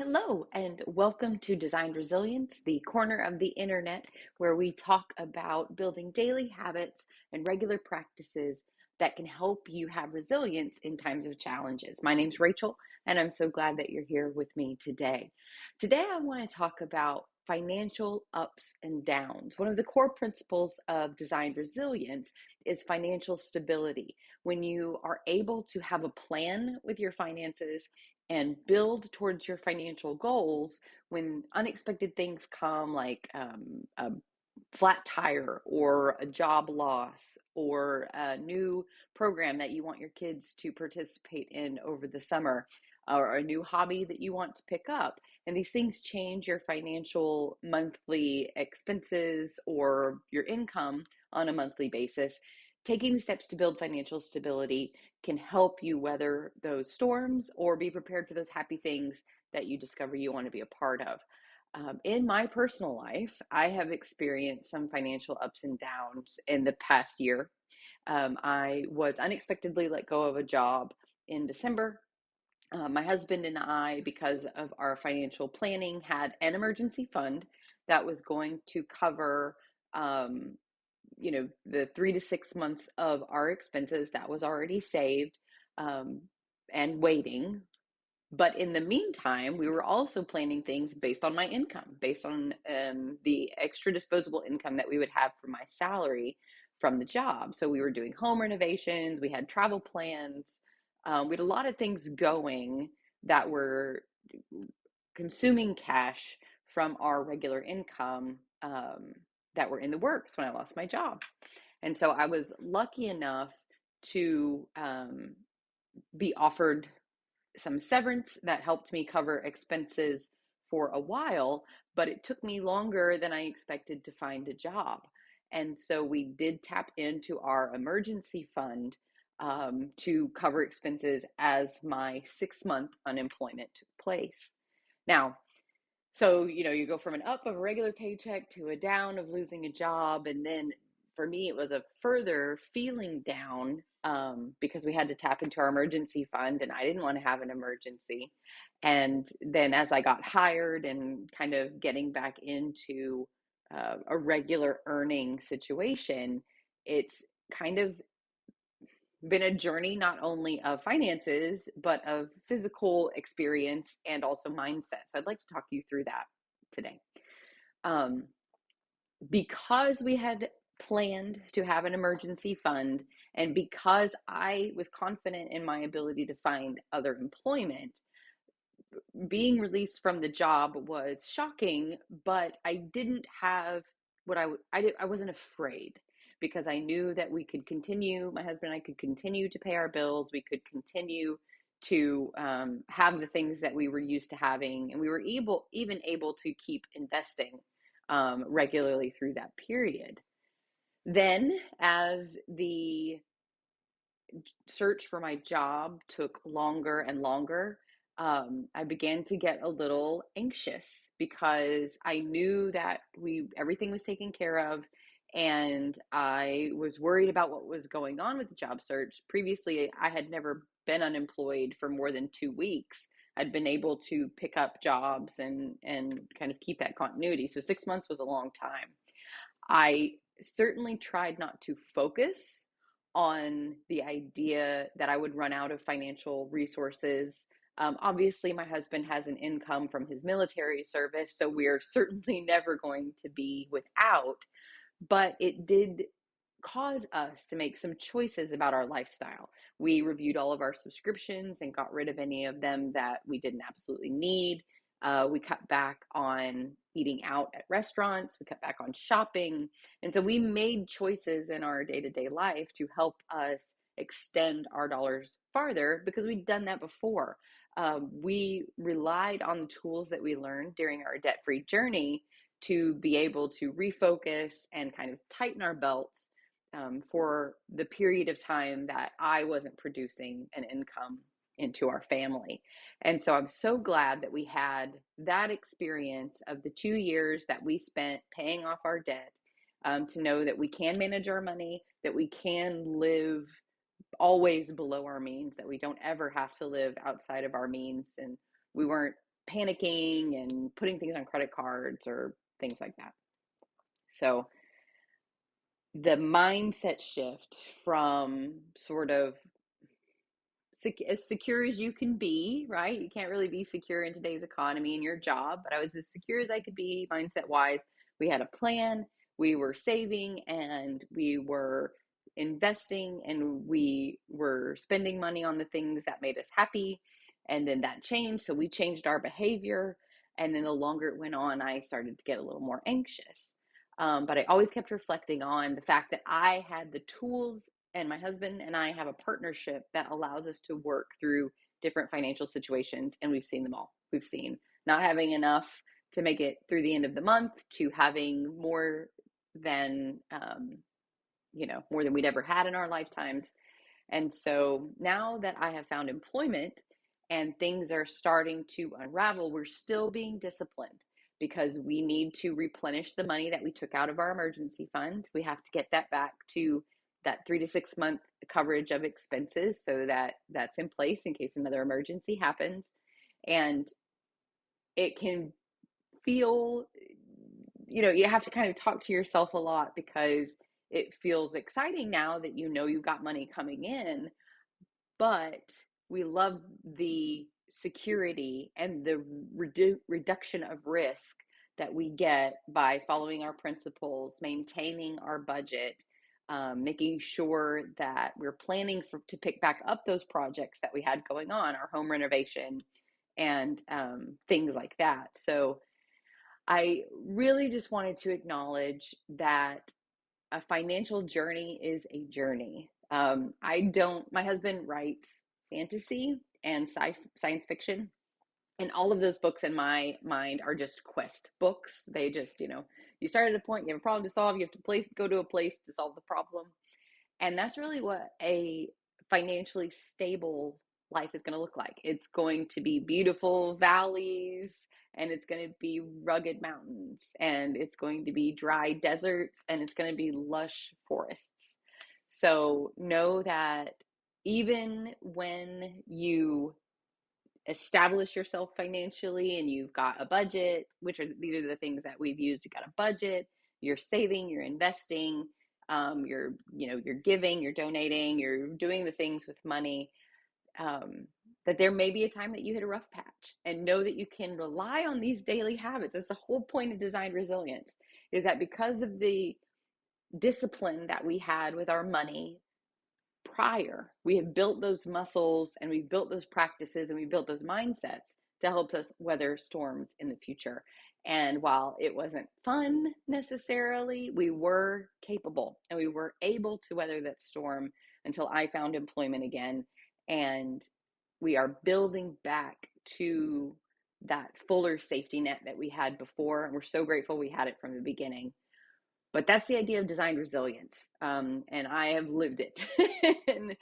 Hello, and welcome to Designed Resilience, the corner of the internet where we talk about building daily habits and regular practices that can help you have resilience in times of challenges. My name's Rachel, and I'm so glad that you're here with me today. Today, I want to talk about financial ups and downs. One of the core principles of Designed Resilience is financial stability. When you are able to have a plan with your finances and build towards your financial goals when unexpected things come, like a flat tire or a job loss or a new program that you want your kids to participate in over the summer, or a new hobby that you want to pick up. And these things change your financial monthly expenses or your income on a monthly basis. Taking the steps to build financial stability can help you weather those storms or be prepared for those happy things that you discover you want to be a part of. In my personal life, I have experienced some financial ups and downs in the past year. I was unexpectedly let go of a job in December. My husband and I, because of our financial planning, had an emergency fund that was going to cover um, the 3 to 6 months of our expenses that was already saved, um, and waiting. But in the meantime, we were also planning things based on my income, based on the extra disposable income that we would have from my salary from the job. So we were doing home renovations, we had travel plans, we had a lot of things going that were consuming cash from our regular income, that were in the works when I lost my job. And so I was lucky enough to be offered some severance that helped me cover expenses for a while, but it took me longer than I expected to find a job. And so we did tap into our emergency fund to cover expenses as my 6 month unemployment took place. Now, so, you go from an up of a regular paycheck to a down of losing a job. And then for me, it was a further feeling down, because we had to tap into our emergency fund and I didn't want to have an emergency. And then as I got hired and kind of getting back into a regular earning situation, it's kind of been a journey not only of finances, but of physical experience and also mindset. So I'd like to talk you through that today. Um, because we had planned to have an emergency fund, and because I was confident in my ability to find other employment, being released from the job was shocking, but I didn't have what I wasn't afraid, because I knew that we could continue, my husband and I could continue to pay our bills, we could continue to have the things that we were used to having, and we were even able to keep investing regularly through that period. Then, as the search for my job took longer and longer, I began to get a little anxious because I knew that we everything was taken care of, and I was worried about what was going on with the job search. Previously, I had never been unemployed for more than 2 weeks. I'd been able to pick up jobs and kind of keep that continuity. So 6 months was a long time. I certainly tried not to focus on the idea that I would run out of financial resources. Obviously, my husband has an income from his military service, so we're certainly never going to be without, but it did cause us to make some choices about our lifestyle. We reviewed all of our subscriptions and got rid of any of them that we didn't absolutely need. We cut back on eating out at restaurants. We cut back on shopping. And so we made choices in our day to day life to help us extend our dollars farther because we'd done that before. We relied on the tools that we learned during our debt free journey to be able to refocus and kind of tighten our belts for the period of time that I wasn't producing an income into our family. And so I'm so glad that we had that experience of the 2 years that we spent paying off our debt, to know that we can manage our money, that we can live always below our means, that we don't ever have to live outside of our means. And we weren't panicking and putting things on credit cards or things like that. So the mindset shift from sort of as secure as you can be, right? You can't really be secure in today's economy in your job, but I was as secure as I could be mindset wise. We had a plan, we were saving, and we were investing, and we were spending money on the things that made us happy. And then that changed. So we changed our behavior. And then the longer it went on, I started to get a little more anxious. But I always kept reflecting on the fact that I had the tools, and my husband and I have a partnership that allows us to work through different financial situations, and we've seen them all. We've seen not having enough to make it through the end of the month, to having more than more than we'd ever had in our lifetimes. And so now that I have found employment and things are starting to unravel, we're still being disciplined because we need to replenish the money that we took out of our emergency fund. We have to get that back to that 3 to 6 month coverage of expenses so that that's in place in case another emergency happens. And it can feel, you have to kind of talk to yourself a lot because it feels exciting now that you've got money coming in, but we love the security and the reduction of risk that we get by following our principles, maintaining our budget, making sure that we're planning to pick back up those projects that we had going on, our home renovation and things like that. So I really just wanted to acknowledge that a financial journey is a journey. My husband writes fantasy and science fiction. And all of those books in my mind are just quest books. They just, you start at a point, you have a problem to solve, you have to go to a place to solve the problem. And that's really what a financially stable life is going to look like. It's going to be beautiful valleys, and it's going to be rugged mountains, and it's going to be dry deserts, and it's going to be lush forests. So know that even when you establish yourself financially and you've got a budget, these are the things that we've used. You've got a budget, you're saving, you're investing, you're giving, you're donating, you're doing the things with money. That there may be a time that you hit a rough patch, and know that you can rely on these daily habits. That's the whole point of Designed Resilience, is that because of the discipline that we had with our money prior, we have built those muscles, and we've built those practices, and we built those mindsets to help us weather storms in the future. And while it wasn't fun necessarily, we were capable, and we were able to weather that storm until I found employment again. And we are building back to that fuller safety net that we had before. And we're so grateful we had it from the beginning. But that's the idea of Designed Resilience. And I have lived it. And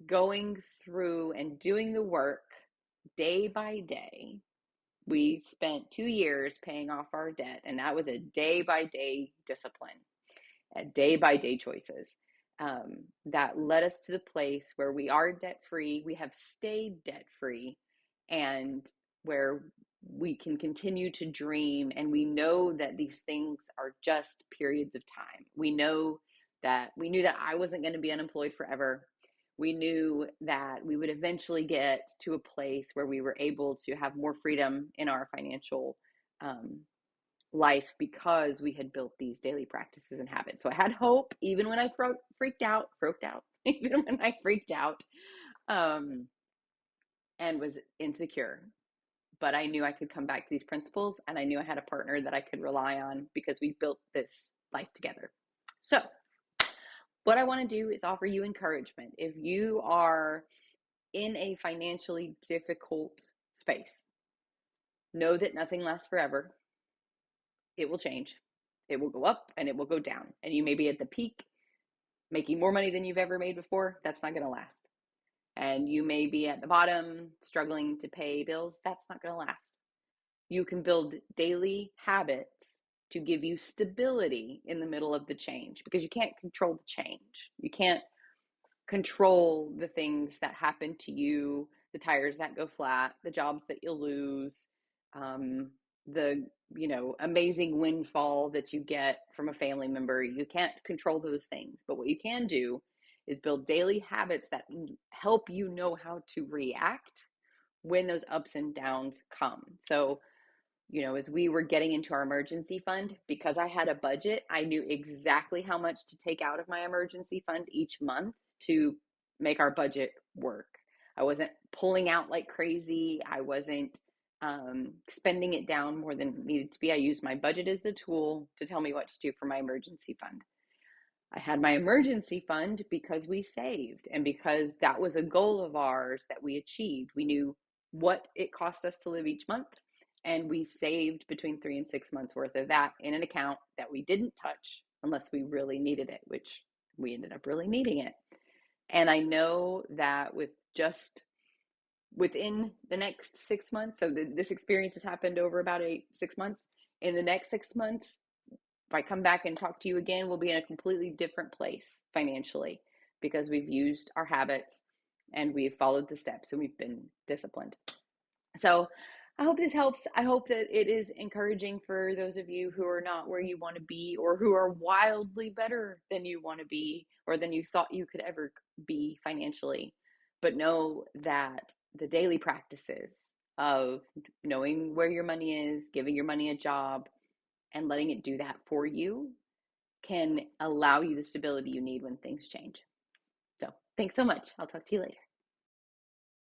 going through and doing the work day by day. We spent 2 years paying off our debt, and that was a day by day discipline, day by day choices that led us to the place where we are debt free. We have stayed debt free, and where we can continue to dream. And we know that these things are just periods of time. We knew that I wasn't going to be unemployed forever. We knew that we would eventually get to a place where we were able to have more freedom in our financial life because we had built these daily practices and habits. So I had hope, even when I freaked out, even when I freaked out and was insecure. But I knew I could come back to these principles, and I knew I had a partner that I could rely on because we built this life together. So what I want to do is offer you encouragement. If you are in a financially difficult space, know that nothing lasts forever. It will change. It will go up and it will go down. And you may be at the peak, making more money than you've ever made before. That's not going to last. And you may be at the bottom, struggling to pay bills. That's not going to last. You can build daily habits to give you stability in the middle of the change, because you can't control the change. You can't control the things that happen to you the tires that go flat, the jobs that you'll lose, um, the amazing windfall that you get from a family member. You can't control those things, but what you can do is build daily habits that help you know how to react when those ups and downs come. So, as we were getting into our emergency fund, because I had a budget, I knew exactly how much to take out of my emergency fund each month to make our budget work. I wasn't pulling out like crazy. I wasn't spending it down more than it needed to be. I used my budget as the tool to tell me what to do for my emergency fund. I had my emergency fund because we saved and because that was a goal of ours that we achieved. We knew what it cost us to live each month, and we saved between 3 and 6 months worth of that in an account that we didn't touch unless we really needed it, which we ended up really needing it. And I know that with just within the next 6 months, so this experience has happened over about 6 months. In the next 6 months, if I come back and talk to you again, we'll be in a completely different place financially because we've used our habits and we've followed the steps and we've been disciplined. So I hope this helps. I hope that it is encouraging for those of you who are not where you want to be or who are wildly better than you want to be or than you thought you could ever be financially. But know that the daily practices of knowing where your money is, giving your money a job, and letting it do that for you can allow you the stability you need when things change. So thanks so much. I'll talk to you later.